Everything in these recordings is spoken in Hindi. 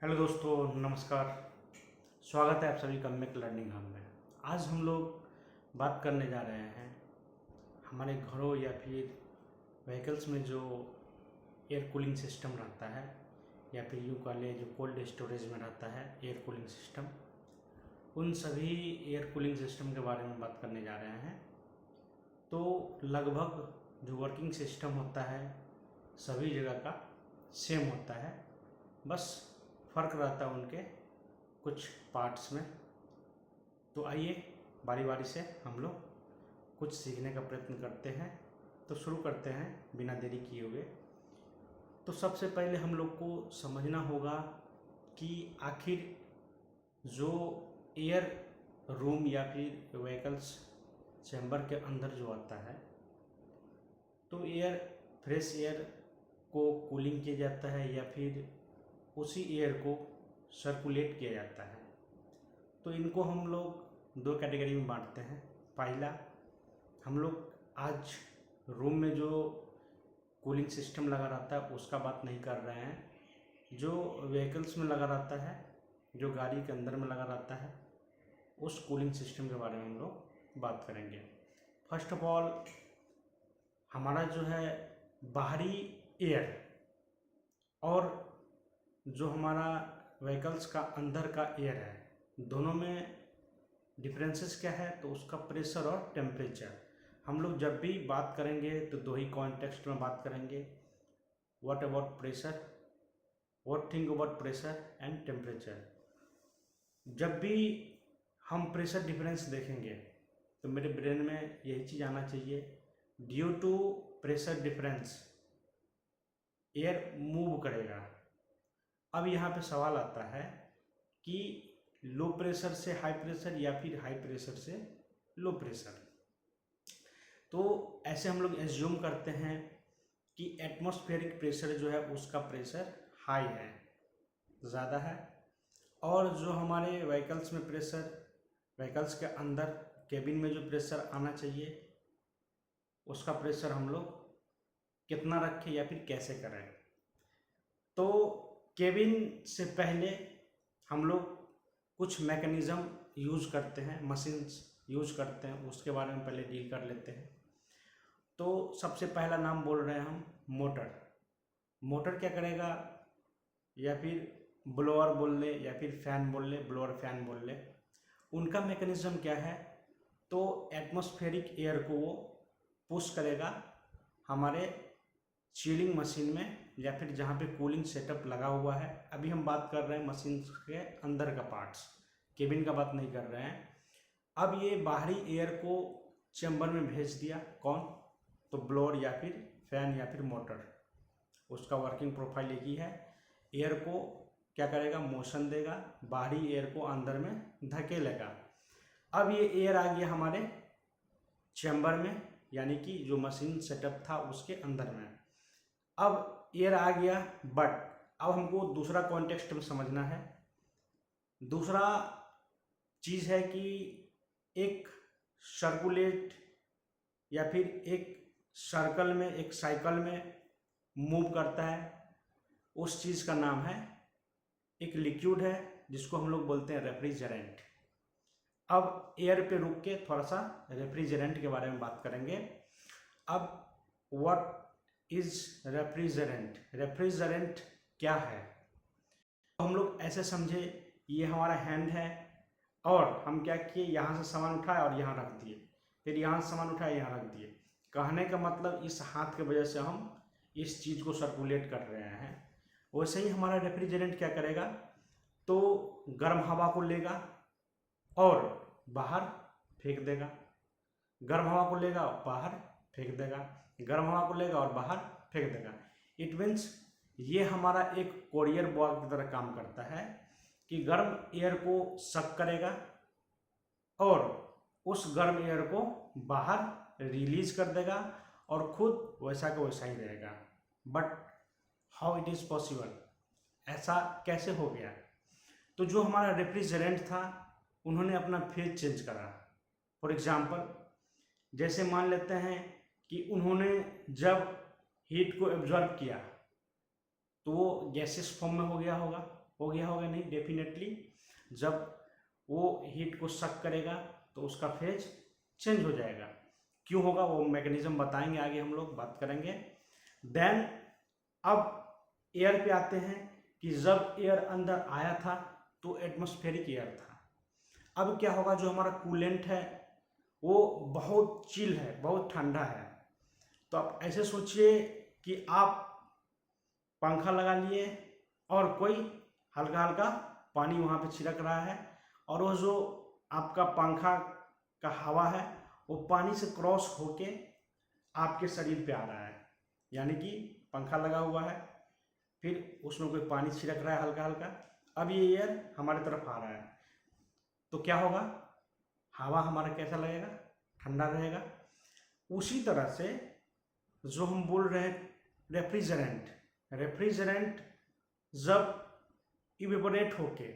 हेलो दोस्तों, नमस्कार। स्वागत है आप सभी का मेक लर्निंग हब में। आज हम लोग बात करने जा रहे हैं हमारे घरों या फिर व्हीकल्स में जो एयर कूलिंग सिस्टम रहता है, या फिर यूँ कह लें जो कोल्ड स्टोरेज में रहता है एयर कूलिंग सिस्टम, उन सभी एयर कूलिंग सिस्टम के बारे में बात करने जा रहे हैं। तो लगभग जो वर्किंग सिस्टम होता है सभी जगह का सेम होता है, बस फ़र्क रहता है उनके कुछ पार्ट्स में। तो आइए बारी बारी से हम लोग कुछ सीखने का प्रयत्न करते हैं। तो शुरू करते हैं बिना देरी किए हुए। तो सबसे पहले हम लोग को समझना होगा कि आखिर जो एयर रूम या फिर व्हीकल्स चैम्बर के अंदर जो आता है, तो एयर फ्रेश एयर को कूलिंग किया जाता है या फिर उसी एयर को सर्कुलेट किया जाता है। तो इनको हम लोग दो कैटेगरी में बांटते हैं। पहला, हम लोग आज रूम में जो कूलिंग सिस्टम लगा रहता है उसका बात नहीं कर रहे हैं। जो व्हीकल्स में लगा रहता है, जो गाड़ी के अंदर में लगा रहता है, उस कूलिंग सिस्टम के बारे में हम लोग बात करेंगे। फर्स्ट ऑफ ऑल, हमारा जो है बाहरी एयर और जो हमारा व्हीकल्स का अंदर का एयर है, दोनों में डिफरेंसेस क्या है? तो उसका प्रेशर और टेम्परेचर। हम लोग जब भी बात करेंगे तो दो ही कॉन्टेक्स्ट में बात करेंगे। What about pressure, what think about pressure and temperature. जब भी हम प्रेशर डिफरेंस देखेंगे तो मेरे ब्रेन में यही चीज़ आना चाहिए, due to pressure difference air move करेगा। अब यहाँ पे सवाल आता है कि लो प्रेशर से हाई प्रेशर या फिर हाई प्रेशर से लो प्रेशर। तो ऐसे हम लोग एज्यूम करते हैं कि एटमॉस्फेरिक प्रेशर जो है उसका प्रेशर हाई है, ज़्यादा है, और जो हमारे व्हीकल्स में प्रेशर, व्हीकल्स के अंदर केबिन में जो प्रेशर आना चाहिए उसका प्रेशर हम लोग कितना रखें या फिर कैसे करें। तो केबिन से पहले हम लोग कुछ मैकेनिज़्म यूज़ करते हैं, मशीन्स यूज़ करते हैं, उसके बारे में पहले डील कर लेते हैं। तो सबसे पहला नाम बोल रहे हैं हम मोटर। मोटर क्या करेगा? या फिर ब्लोअर बोल ले या फिर फ़ैन बोल ले, ब्लोअर फैन बोल ले। उनका मैकेनिज़्म क्या है? तो एटमॉस्फेरिक एयर को वो पुश करेगा हमारे चिलिंग मशीन में या फिर जहाँ पे कूलिंग सेटअप लगा हुआ है। अभी हम बात कर रहे हैं मशीन के अंदर का पार्ट्स, केबिन का बात नहीं कर रहे हैं। अब ये बाहरी एयर को चैम्बर में भेज दिया, कौन? तो ब्लोअर या फिर फैन या फिर मोटर। उसका वर्किंग प्रोफाइल एक ही है। एयर को क्या करेगा? मोशन देगा, बाहरी एयर को अंदर में धकेलेगा। अब ये एयर आ गया हमारे चैम्बर में, यानी कि जो मशीन सेटअप था उसके अंदर में। अब एयर आ गया, बट अब हमको दूसरा कॉन्टेक्स्ट में समझना है। दूसरा चीज़ है कि एक सर्कुलेट या फिर एक सर्कल में, एक साइकिल में मूव करता है, उस चीज़ का नाम है, एक लिक्विड है जिसको हम लोग बोलते हैं रेफ्रिजरेंट। अब एयर पे रुक के थोड़ा सा रेफ्रिजरेंट के बारे में बात करेंगे। अब व्हाट इज रेफ्रिजरेंट? रेफ्रिजरेंट क्या है? तो हम लोग ऐसे समझे, ये हमारा हैंड है और हम क्या किए, यहाँ से सामान उठाए और यहाँ रख दिए, फिर यहाँ से सामान उठाए यहाँ रख दिए। कहने का मतलब इस हाथ की वजह से हम इस चीज़ को सर्कुलेट कर रहे हैं। वैसे ही हमारा रेफ्रिजरेंट क्या करेगा? तो गर्म हवा को लेगा और बाहर फेंक देगा, गर्म हवा को लेगा और बाहर फेंक देगा, गर्म हवा को लेगा और बाहर फेंक देगा। इट मीन्स ये हमारा एक कोरियर बॉय की तरह काम करता है कि गर्म एयर को सक करेगा और उस गर्म एयर को बाहर रिलीज कर देगा और खुद वैसा का वैसा ही रहेगा। But how it is possible? ऐसा कैसे हो गया? तो जो हमारा रेफ्रिजरेंट था उन्होंने अपना फेज चेंज करा। फॉर एग्जाम्पल, जैसे मान लेते हैं कि उन्होंने जब हीट को एब्जॉर्ब किया तो वो गैसेस फॉर्म में हो गया होगा। हो गया होगा नहीं, डेफिनेटली जब वो हीट को सक करेगा तो उसका फेज चेंज हो जाएगा। क्यों होगा वो मैकेनिज्म बताएंगे, आगे हम लोग बात करेंगे। देन अब एयर पे आते हैं कि जब एयर अंदर आया था तो एटमॉस्फेरिक एयर था। अब क्या होगा, जो हमारा कूलेंट है वो बहुत चिल है, बहुत ठंडा है। तो आप ऐसे सोचिए कि आप पंखा लगा लिए और कोई हल्का हल्का पानी वहाँ पे छिड़क रहा है, और वो जो आपका पंखा का हवा है वो पानी से क्रॉस होके आपके शरीर पे आ रहा है। यानी कि पंखा लगा हुआ है, फिर उसमें कोई पानी छिड़क रहा है हल्का हल्का, अब ये एयर हमारी तरफ आ रहा है तो क्या होगा, हवा हमारा कैसा लगेगा, ठंडा रहेगा। उसी तरह से जो हम बोल रहे हैं रेफ्रिजरेंट, रेफ्रिजरेंट जब इवेपोरेट होके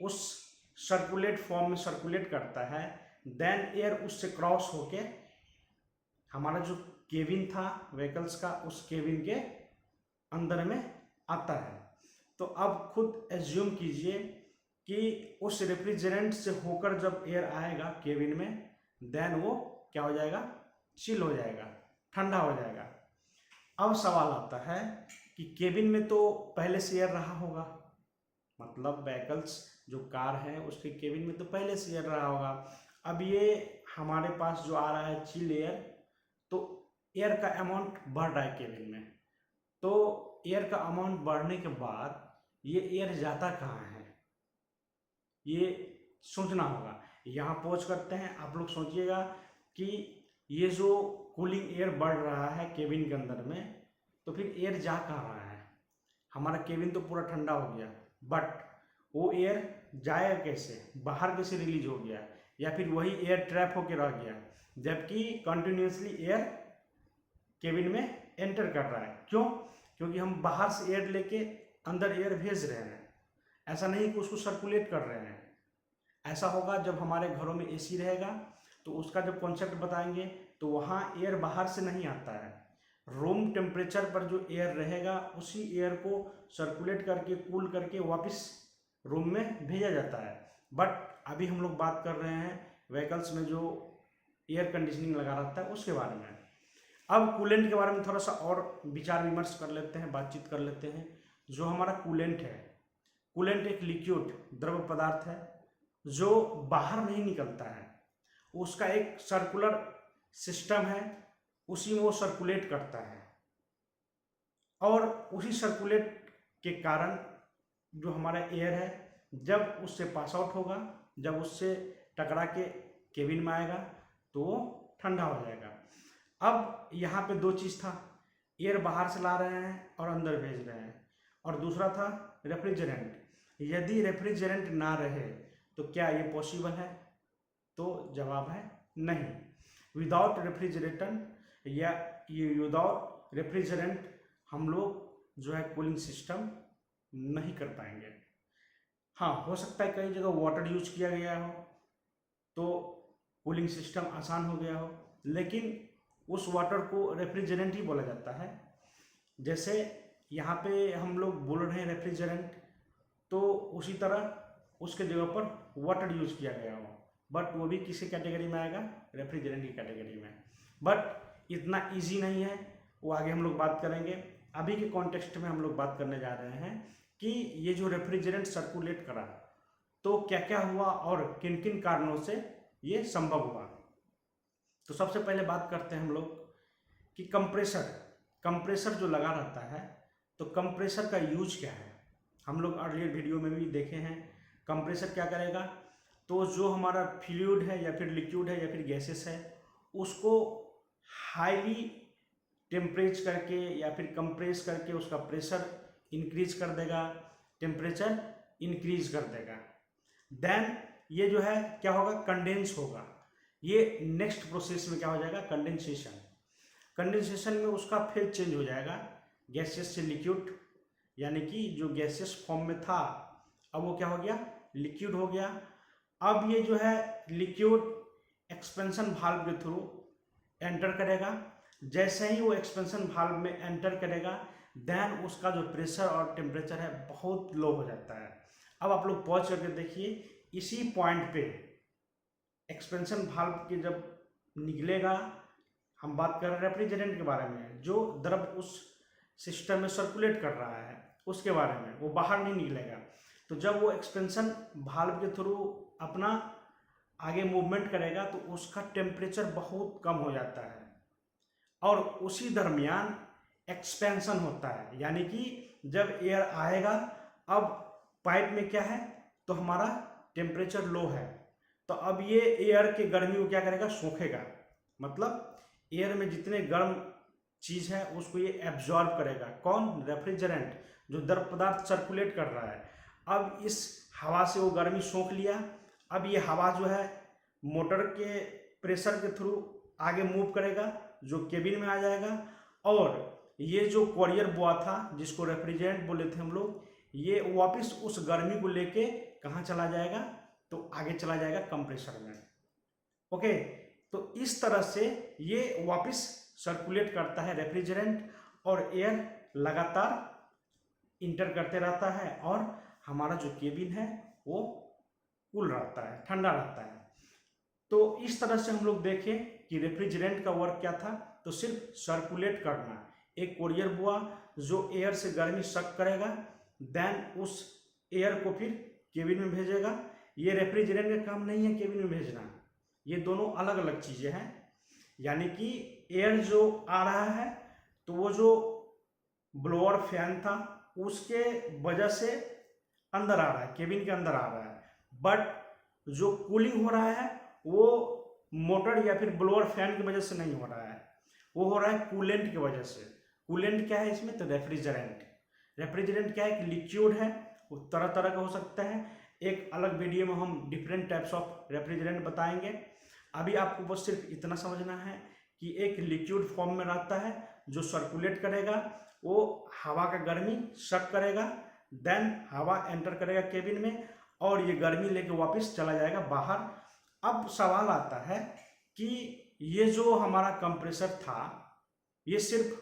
उस सर्कुलेट फॉर्म में सर्कुलेट करता है, देन एयर उससे क्रॉस होके हमारा जो केबिन था व्हीकल्स का, उस केबिन के अंदर में आता है। तो अब खुद एज्यूम कीजिए कि उस रेफ्रिजरेंट से होकर जब एयर आएगा केबिन में, देन वो क्या हो जाएगा, चिल हो जाएगा, ठंडा हो जाएगा। अब सवाल आता है कि केबिन में तो पहले से एयर रहा होगा, मतलब व्हीकल्स जो कार है उसके केबिन में तो पहले से एयर रहा होगा। अब ये हमारे पास जो आ रहा है चिल एयर, तो एयर का अमाउंट बढ़ रहा है केबिन में। तो एयर का अमाउंट बढ़ने के बाद ये एयर जाता कहाँ है, ये सोचना होगा। यहाँ पहुँच करते हैं, आप लोग सोचिएगा कि ये जो कूलिंग एयर बढ़ रहा है केबिन के अंदर में, तो फिर एयर जा कहाँ रहा है। हमारा केबिन तो पूरा ठंडा हो गया, बट वो एयर जाएगा कैसे, बाहर कैसे रिलीज हो गया, या फिर वही एयर ट्रैप होके रह गया, जबकि कंटिन्यूसली एयर केबिन में एंटर कर रहा है। क्यों? क्योंकि हम बाहर से एयर लेके अंदर एयर भेज रहे हैं, ऐसा नहीं कि उसको सर्कुलेट कर रहे हैं। ऐसा होगा जब हमारे घरों में एसी रहेगा, तो उसका जब कॉन्सेप्ट बताएंगे तो वहाँ एयर बाहर से नहीं आता है, रूम टेम्परेचर पर जो एयर रहेगा उसी एयर को सर्कुलेट करके कूल करके वापस रूम में भेजा जाता है। बट अभी हम लोग बात कर रहे हैं व्हीकल्स में जो एयर कंडीशनिंग लगा रहता है उसके बारे में। अब कूलेंट के बारे में थोड़ा सा और विचार विमर्श कर लेते हैं, बातचीत कर लेते हैं। जो हमारा कूलेंट है, कूलेंट एक लिक्विड द्रव पदार्थ है जो बाहर नहीं निकलता है, उसका एक सर्कुलर सिस्टम है, उसी में वो सर्कुलेट करता है, और उसी सर्कुलेट के कारण जो हमारा एयर है जब उससे पास आउट होगा, जब उससे टकरा के केबिन में आएगा तो वो ठंडा हो जाएगा। अब यहाँ पे दो चीज़ था, एयर बाहर से ला रहे हैं और अंदर भेज रहे हैं, और दूसरा था रेफ्रिजरेंट। यदि रेफ्रिजरेंट ना रहे तो क्या ये पॉसिबल है? तो जवाब है नहीं। विदाउट रेफ्रिजरेटर या विदाउट रेफ्रिजरेंट हम लोग जो है कूलिंग सिस्टम नहीं कर पाएंगे। हाँ, हो सकता है कई जगह वाटर यूज किया गया हो तो कूलिंग सिस्टम आसान हो गया हो, लेकिन उस वाटर को रेफ्रिजरेंट ही बोला जाता है। जैसे यहाँ पे हम लोग बोल रहे हैं रेफ्रिजरेंट, तो उसी तरह उसके जगह पर वाटर यूज किया गया हो, बट वो भी किसी कैटेगरी में आएगा, रेफ्रिजरेंट की कैटेगरी में। बट इतना इजी नहीं है, वो आगे हम लोग बात करेंगे। अभी के कॉन्टेक्स्ट में हम लोग बात करने जा रहे हैं कि ये जो रेफ्रिजरेंट सर्कुलेट करा तो क्या क्या हुआ और किन किन कारणों से ये संभव हुआ। तो सबसे पहले बात करते हैं हम लोग कि कंप्रेसर जो लगा रहता है, तो कंप्रेसर का यूज क्या है। हम लोग अर्लियर वीडियो में भी देखे हैं, कंप्रेसर क्या करेगा, तो जो हमारा फ्लूइड है या फिर लिक्विड है या फिर गैसेस है उसको हाईली टेम्परेच करके या फिर कंप्रेस करके उसका प्रेशर इंक्रीज कर देगा, टेम्परेचर इंक्रीज कर देगा। देन ये जो है क्या होगा, कंडेंस होगा। ये नेक्स्ट प्रोसेस में क्या हो जाएगा, कंडेंसेशन। कंडेंसेशन में उसका फेज चेंज हो जाएगा, गैसेस से लिक्विड, यानी कि जो गैसेस फॉर्म में था अब वो क्या हो गया, लिक्विड हो गया। अब ये जो है लिक्विड एक्सपेंशन वाल्व के थ्रू एंटर करेगा। जैसे ही वो एक्सपेंशन वाल्व में एंटर करेगा, देन उसका जो प्रेशर और टेम्परेचर है बहुत लो हो जाता है। अब आप लोग पॉज करके देखिए, इसी पॉइंट पे एक्सपेंशन वाल्व के जब निकलेगा, हम बात कर रहे हैं रेफ्रिजरेंट के बारे में, जो द्रव उस सिस्टम में सर्कुलेट कर रहा है उसके बारे में, वो बाहर नहीं निकलेगा। तो जब वो एक्सपेंशन वाल्व के थ्रू अपना आगे मूवमेंट करेगा तो उसका टेम्परेचर बहुत कम हो जाता है और उसी दरमियान एक्सपेंशन होता है, यानी कि जब एयर आएगा, अब पाइप में क्या है तो हमारा टेम्परेचर लो है, तो अब ये एयर के गर्मी को क्या करेगा, सोखेगा। मतलब एयर में जितने गर्म चीज़ है उसको ये एब्जॉर्ब करेगा। कौन? रेफ्रिजरेंट, जो द्रव पदार्थ सर्कुलेट कर रहा है। अब इस हवा से वो गर्मी सोख लिया, अब ये हवा जो है मोटर के प्रेशर के थ्रू आगे मूव करेगा, जो केबिन में आ जाएगा, और ये जो कॉरियर बॉय था जिसको रेफ्रिजरेंट बोले थे हम लोग, ये वापस उस गर्मी को लेके कहाँ चला जाएगा, तो आगे चला जाएगा कंप्रेसर में। ओके, तो इस तरह से ये वापस सर्कुलेट करता है रेफ्रिजरेंट, और एयर लगातार इंटर करते रहता है और हमारा जो केबिन है वो कूल रहता है, ठंडा रहता है। तो इस तरह से हम लोग देखें कि रेफ्रिजरेंट का वर्क क्या था, तो सिर्फ सर्कुलेट करना, एक कॉरियर बुआ जो एयर से गर्मी सक करेगा, देन उस एयर को फिर केबिन में भेजेगा। ये रेफ्रिजरेंट का काम नहीं है केबिन में भेजना, ये दोनों अलग अलग चीज़ें हैं। यानी कि एयर जो आ रहा है तो वो जो ब्लोअर फैन था उसके वजह से अंदर आ रहा है, केबिन के अंदर आ रहा है, बट जो कूलिंग हो रहा है वो मोटर या फिर ब्लोअर फैन की वजह से नहीं हो रहा है, वो हो रहा है कूलेंट की वजह से। कूलेंट क्या है इसमें, तो रेफ्रिजरेंट। रेफ्रिजरेंट क्या है, एक लिक्विड है, वो तरह तरह का हो सकता है। एक अलग वीडियो में हम डिफरेंट टाइप्स ऑफ रेफ्रिजरेंट बताएंगे। अभी आपको बस सिर्फ इतना समझना है कि एक लिक्विड फॉर्म में रहता है जो सर्कुलेट करेगा, वो हवा का गर्मी सक करेगा, देन हवा एंटर करेगा केबिन में और ये गर्मी लेके वापस चला जाएगा बाहर। अब सवाल आता है कि ये जो हमारा कंप्रेसर था ये सिर्फ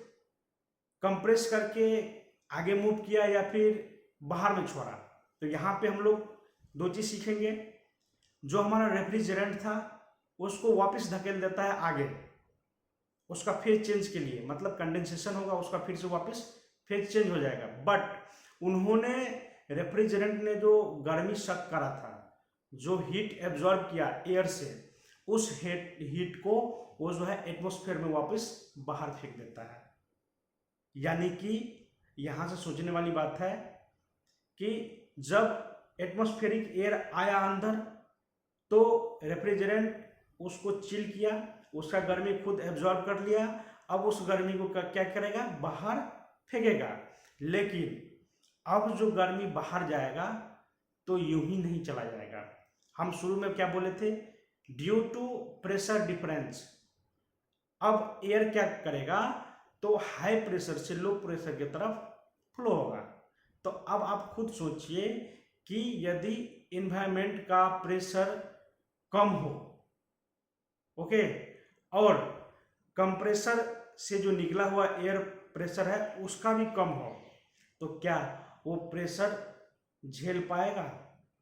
कंप्रेस करके आगे मूव किया या फिर बाहर में छोड़ा, तो यहाँ पे हम लोग दो चीज़ सीखेंगे। जो हमारा रेफ्रिजरेंट था उसको वापस धकेल देता है आगे उसका फेज चेंज के लिए, मतलब कंडेंसेशन होगा उसका, फिर से वापस फेज चेंज हो जाएगा। बट उन्होंने रेफ्रिजरेंट ने जो गर्मी सक करा था, जो हीट एब्जॉर्ब किया एयर से, उस हीट को वो जो है एटमॉस्फेयर में वापस बाहर फेंक देता है। यानी कि यहाँ से सोचने वाली बात है कि जब एटमॉस्फेरिक एयर आया अंदर तो रेफ्रिजरेंट उसको चिल किया, उसका गर्मी खुद एब्जॉर्ब कर लिया, अब उस गर्मी को क्या करेगा, बाहर फेंकेगा। लेकिन अब जो गर्मी बाहर जाएगा तो यूं ही नहीं चला जाएगा। हम शुरू में क्या बोले थे, ड्यू टू प्रेशर डिफरेंस। अब एयर क्या करेगा, तो हाई प्रेशर से लो प्रेशर की तरफ फ्लो होगा। तो अब आप खुद सोचिए कि यदि इन्वायरमेंट का प्रेशर कम हो, ओके, और कंप्रेसर से जो निकला हुआ एयर प्रेशर है उसका भी कम हो, तो क्या वो प्रेशर झेल पाएगा?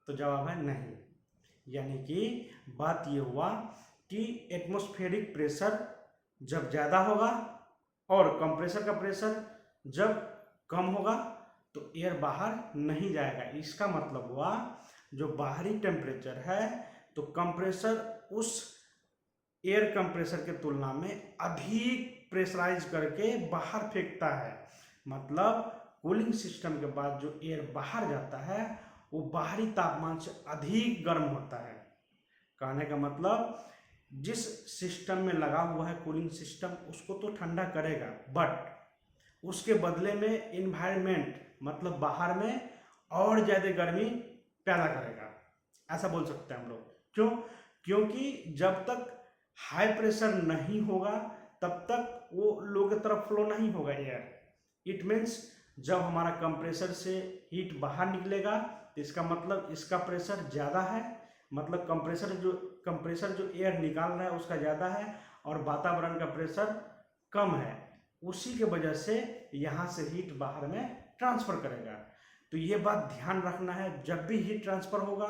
तो जवाब है नहीं। यानी कि बात ये हुआ कि एटमॉस्फेरिक प्रेशर जब ज़्यादा होगा और कंप्रेसर का प्रेशर जब कम होगा तो एयर बाहर नहीं जाएगा। इसका मतलब हुआ जो बाहरी टेम्परेचर है तो कंप्रेसर उस एयर कंप्रेसर के तुलना में अधिक प्रेशराइज करके बाहर फेंकता है। मतलब कूलिंग सिस्टम के बाद जो एयर बाहर जाता है वो बाहरी तापमान से अधिक गर्म होता है। कहने का मतलब जिस सिस्टम में लगा हुआ है कूलिंग सिस्टम उसको तो ठंडा करेगा, बट उसके बदले में इन्वायरमेंट मतलब बाहर में और ज़्यादा गर्मी पैदा करेगा, ऐसा बोल सकते हैं हम लोग। क्यों? क्योंकि जब तक हाई प्रेशर नहीं होगा तब तक वो लो की तरफ फ्लो नहीं होगा एयर। इट मीन्स जब हमारा कंप्रेसर से हीट बाहर निकलेगा तो इसका मतलब इसका प्रेशर ज़्यादा है, मतलब कंप्रेसर जो एयर निकाल रहा है उसका ज़्यादा है और वातावरण का प्रेशर कम है। उसी के वजह से यहाँ से हीट बाहर में ट्रांसफ़र करेगा। तो ये बात ध्यान रखना है, जब भी हीट ट्रांसफ़र होगा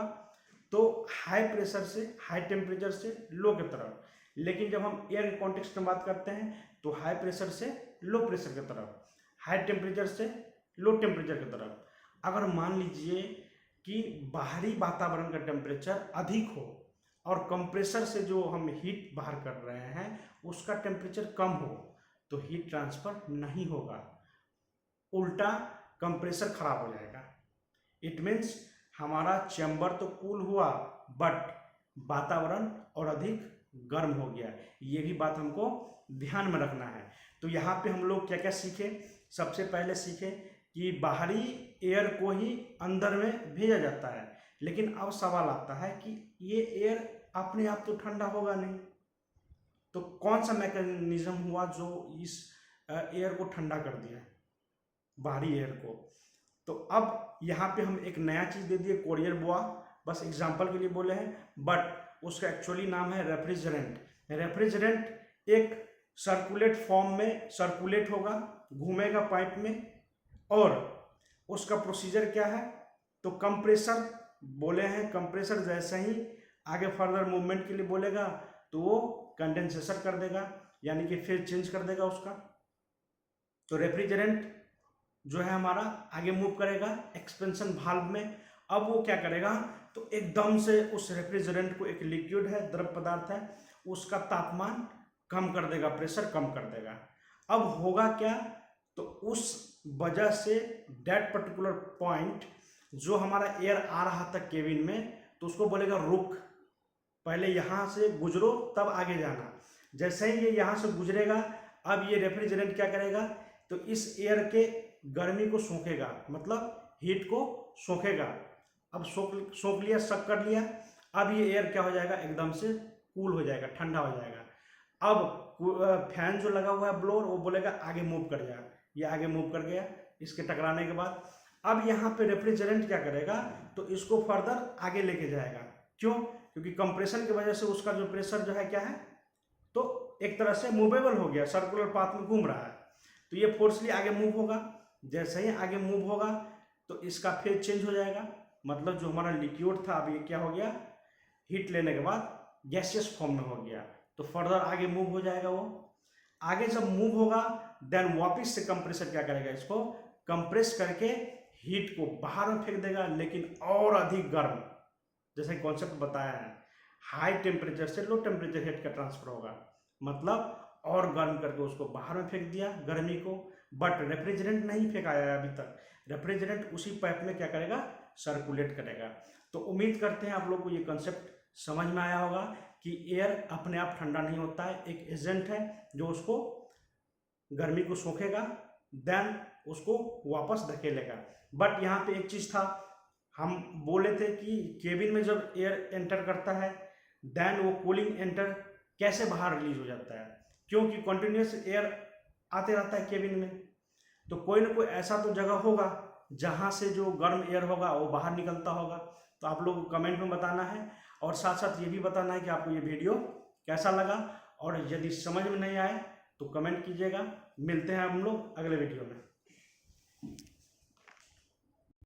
तो हाई प्रेशर से हाई टेम्परेचर से लो की तरफ, लेकिन जब हम एयर के कॉन्टेक्स्ट में बात करते हैं तो हाई प्रेशर से लो प्रेशर की तरफ, हाई टेम्परेचर से लो टेम्परेचर की तरफ। अगर मान लीजिए कि बाहरी वातावरण का टेम्परेचर अधिक हो और कंप्रेसर से जो हम हीट बाहर कर रहे हैं उसका टेम्परेचर कम हो तो हीट ट्रांसफ़र नहीं होगा, उल्टा कंप्रेसर खराब हो जाएगा। इट मीन्स हमारा चैम्बर तो कूल हुआ बट वातावरण और अधिक गर्म हो गया। ये भी बात हमको ध्यान में रखना है। तो यहाँ पे हम लोग क्या क्या सीखे? सबसे पहले सीखे कि बाहरी एयर को ही अंदर में भेजा जाता है, लेकिन अब सवाल आता है कि ये एयर अपने आप तो ठंडा होगा नहीं, तो कौन सा मैकेनिज्म हुआ जो इस एयर को ठंडा कर दिया, बाहरी एयर को? तो अब यहाँ पे हम एक नया चीज़ दे दिए, कोरियर बुआ, बस एग्जांपल के लिए बोले हैं, बट उसका एक्चुअली नाम है रेफ्रिजरेंट। रेफ्रिजरेंट एक सर्कुलेट फॉर्म में सर्कुलेट होगा, घूमेगा पाइप में, और उसका प्रोसीजर क्या है? तो कंप्रेसर बोले हैं, कंप्रेसर जैसे ही आगे फर्दर मूवमेंट के लिए बोलेगा तो वो कंडेंसेशन कर देगा, यानी कि फेज चेंज कर देगा उसका। तो रेफ्रिजरेंट जो है हमारा आगे मूव करेगा एक्सपेंशन वाल्व में। अब वो क्या करेगा? तो एकदम से उस रेफ्रिजरेंट को, एक लिक्विड है, द्रव पदार्थ है, उसका तापमान कम कर देगा, प्रेशर कम कर देगा। अब होगा क्या? तो उस वजह से दैट पर्टिकुलर पॉइंट जो हमारा एयर आ रहा था केबिन में, तो उसको बोलेगा रुक, पहले यहाँ से गुजरो तब आगे जाना। जैसे ही ये यहाँ से गुजरेगा, अब ये रेफ्रिजरेंट क्या करेगा? तो इस एयर के गर्मी को सोखेगा, मतलब हीट को सोखेगा। अब सोख लिया, सक कर लिया, अब ये एयर क्या हो जाएगा? एकदम से कूल हो जाएगा, ठंडा हो जाएगा। अब फैन जो लगा हुआ है ब्लोअर, वो बोलेगा आगे मूव कर जाए, ये आगे मूव कर गया इसके टकराने के बाद। अब यहाँ पे रेफ्रिजरेंट क्या करेगा? तो इसको फर्दर आगे लेके जाएगा। क्यों? क्योंकि कंप्रेशन की वजह से उसका जो प्रेशर जो है क्या है, तो एक तरह से मूवेबल हो गया, सर्कुलर पाथ में घूम रहा है, तो ये फोर्सली आगे मूव होगा। जैसे ही आगे मूव होगा तो इसका फेज चेंज हो जाएगा, मतलब जो हमारा लिक्विड था अब ये क्या हो गया? हीट लेने के बाद गैसियस फॉर्म में हो गया, तो फर्दर आगे मूव हो जाएगा। वो आगे जब मूव होगा देन वापस से कंप्रेसर क्या करेगा? इसको कंप्रेस करके हीट को बाहर में फेंक देगा, लेकिन और अधिक गर्म, जैसे कॉन्सेप्ट बताया है, हाई टेम्परेचर से लो टेम्परेचर हीट का ट्रांसफर होगा, मतलब और गर्म करके उसको बाहर में फेंक दिया गर्मी को। बट रेफ्रिजरेंट नहीं फेंकाया है अभी तक, रेफ्रिजरेंट उसी पाइप में क्या करेगा? सर्कुलेट करेगा। तो उम्मीद करते हैं आप लोग को ये कंसेप्ट समझ में आया होगा कि एयर अपने आप ठंडा नहीं होता है, एक एजेंट है जो उसको गर्मी को सोखेगा, देन उसको वापस धकेलेगा। बट यहाँ पे एक चीज़ था, हम बोले थे कि केबिन में जब एयर एंटर करता है देन वो कूलिंग एंटर कैसे बाहर रिलीज हो जाता है, क्योंकि कंटिन्यूस एयर आते रहता है केबिन में, तो कोई ना कोई ऐसा तो जगह होगा जहाँ से जो गर्म एयर होगा वो बाहर निकलता होगा। तो आप लोग को कमेंट में बताना है, और साथ साथ ये भी बताना है कि आपको ये वीडियो कैसा लगा, और यदि समझ में नहीं आए तो कमेंट कीजिएगा। मिलते हैं हम लोग अगले वीडियो में।